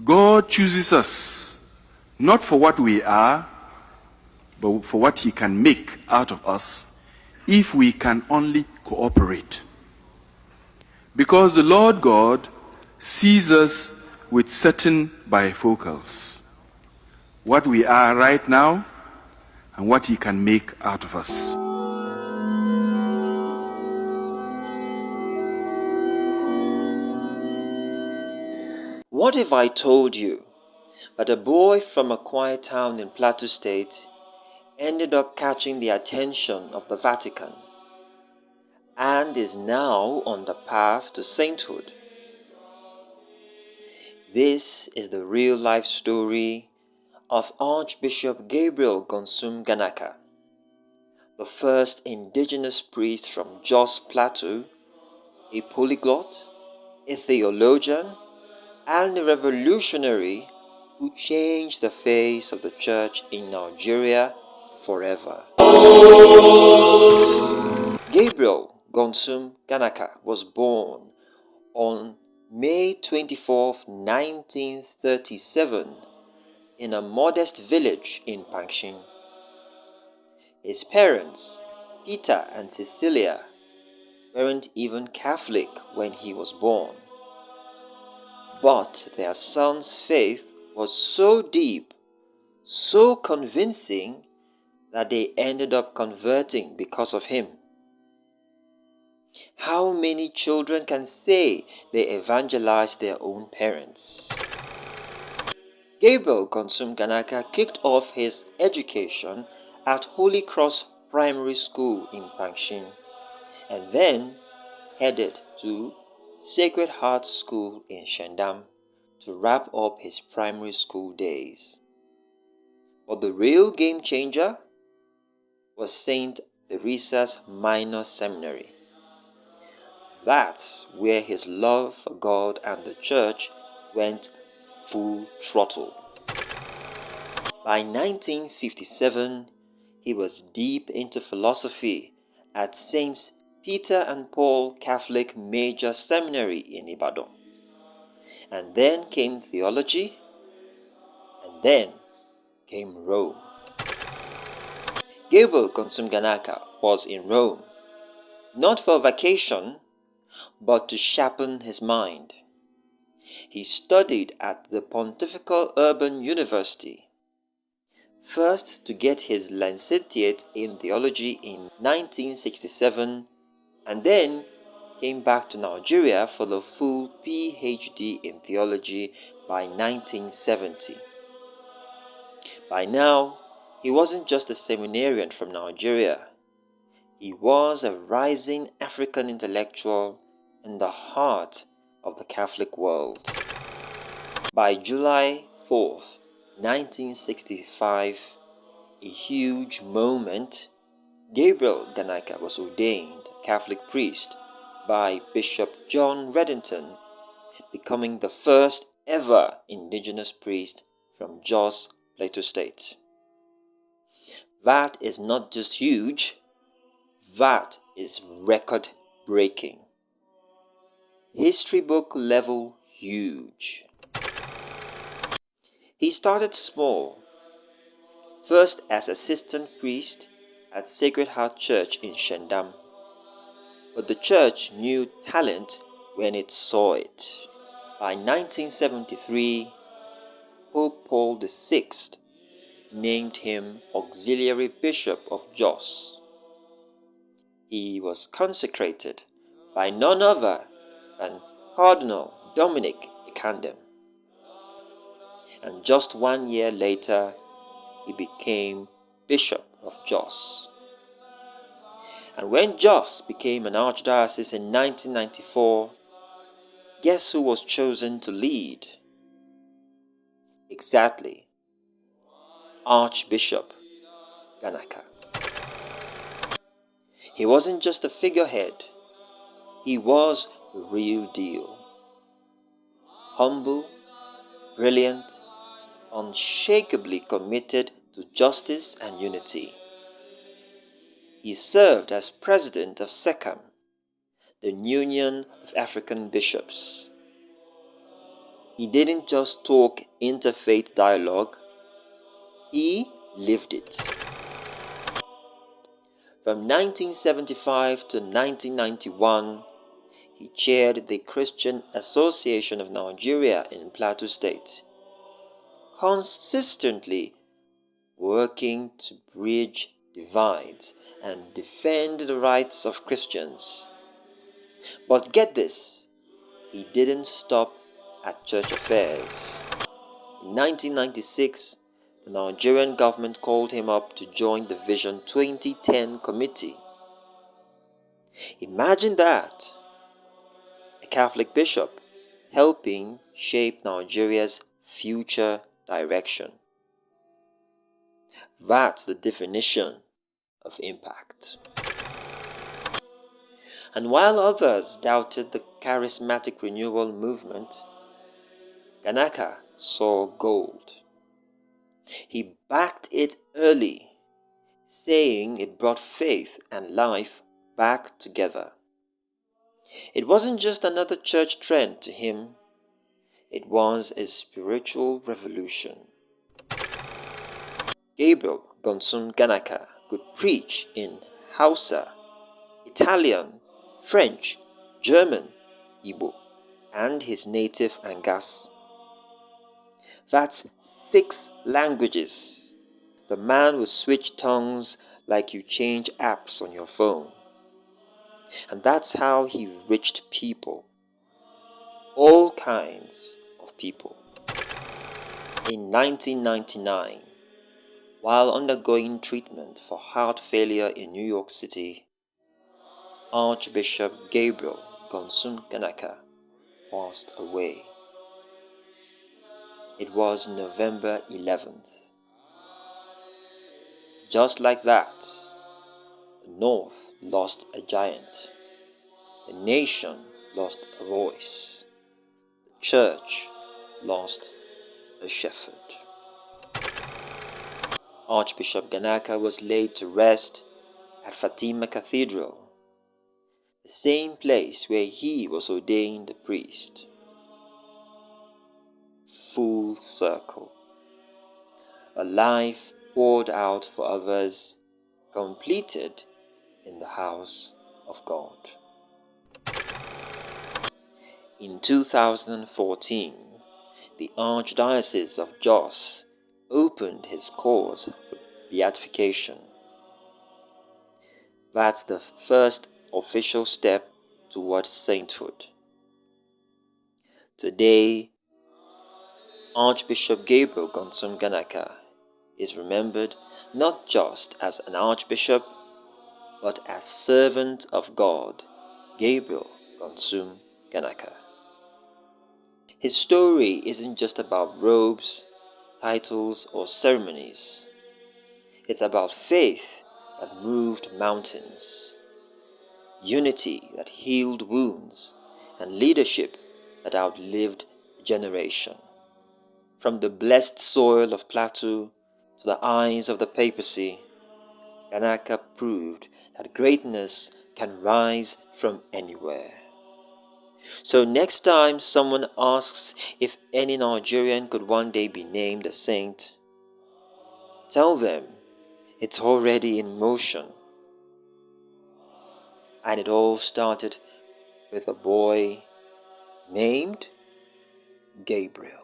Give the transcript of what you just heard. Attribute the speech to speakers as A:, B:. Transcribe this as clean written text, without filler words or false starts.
A: God chooses us not for what we are, but for what he can make out of us if we can only cooperate. Because the Lord God sees us with certain bifocals, what we are right now and what he can make out of us.
B: What if I told you that a boy from a quiet town in Plateau State ended up catching the attention of the Vatican and is now on the path to sainthood? This is the real-life story of Archbishop Gabriel Ganaka, the first indigenous priest from Jos Plateau, a polyglot, a theologian, and a revolutionary who changed the face of the church in Nigeria forever. Gabriel Ganaka was born on May 24, 1937, in a modest village in Pankshin. His parents, Peter and Cecilia, weren't even Catholic when he was born. But their son's faith was so deep, so convincing, that they ended up converting because of him. How many children can say they evangelized their own parents? Gabriel Ganaka kicked off his education at Holy Cross Primary School in Pankshin, and then headed to Sacred Heart School in Shandam to wrap up his primary school days. But the real game changer was St. Teresa's Minor Seminary. That's where his love for God and the church went full throttle. By 1957, he was deep into philosophy at St. Peter and Paul Catholic Major Seminary in Ibadan. And then came theology, and then came Rome. Gabriel Ganaka was in Rome, not for vacation, but to sharpen his mind. He studied at the Pontifical Urban University, first to get his licentiate in theology in 1967, and then came back to Nigeria for the full PhD in theology by 1970. By now, he wasn't just a seminarian from Nigeria. He was a rising African intellectual in the heart of the Catholic world. By July 4th, 1965, a huge moment, Gabriel Ganaka was ordained Catholic priest by Bishop John Reddington, becoming the first ever indigenous priest from Jos Plateau State. That is not just huge, that is record-breaking. History book level huge. He started small, first as assistant priest at Sacred Heart Church in Shandam. But the church knew talent when it saw it. By 1973, Pope Paul VI named him Auxiliary Bishop of Jos. He was consecrated by none other than Cardinal Dominic Ikandem. And just 1 year later, he became Bishop of Jos. And when Jos became an archdiocese in 1994, guess who was chosen to lead? Exactly, Archbishop Ganaka. He wasn't just a figurehead, he was the real deal. Humble, brilliant, unshakably committed to justice and unity. He served as president of SECAM, the Union of African Bishops. He didn't just talk interfaith dialogue, he lived it. From 1975 to 1991, he chaired the Christian Association of Nigeria in Plateau State, consistently working to bridge divides and defend the rights of Christians. But get this, he didn't stop at church affairs. In 1996, the Nigerian government called him up to join the Vision 2010 committee. Imagine that! A Catholic bishop helping shape Nigeria's future direction. That's the definition of impact. And while others doubted the charismatic renewal movement, Ganaka saw gold. He backed it early, saying it brought faith and life back together. It wasn't just another church trend to him, it was a spiritual revolution. Gabriel Ganaka could preach in Hausa, Italian, French, German, Igbo, and his native Angas. That's 6 languages. The man would switch tongues like you change apps on your phone. And that's how he reached people. All kinds of people. In 1999, while undergoing treatment for heart failure in New York City, Archbishop Gabriel Ganaka passed away. It was November 11th. Just like that, the North lost a giant. The nation lost a voice. The church lost a shepherd. Archbishop Ganaka was laid to rest at Fatima Cathedral, the same place where he was ordained a priest. Full circle. A life poured out for others, completed in the house of God. In 2014, the Archdiocese of Jos opened his cause for beatification. That's the first official step towards sainthood. Today, Archbishop Gabriel Ganaka is remembered not just as an archbishop, but as servant of God, Gabriel Ganaka. His story isn't just about robes, titles, or ceremonies. It's about faith that moved mountains, unity that healed wounds, and leadership that outlived a generation. From the blessed soil of Plateau to the eyes of the Papacy, Ganaka proved that greatness can rise from anywhere. So next time someone asks if any Nigerian could one day be named a saint, tell them it's already in motion. And it all started with a boy named Gabriel.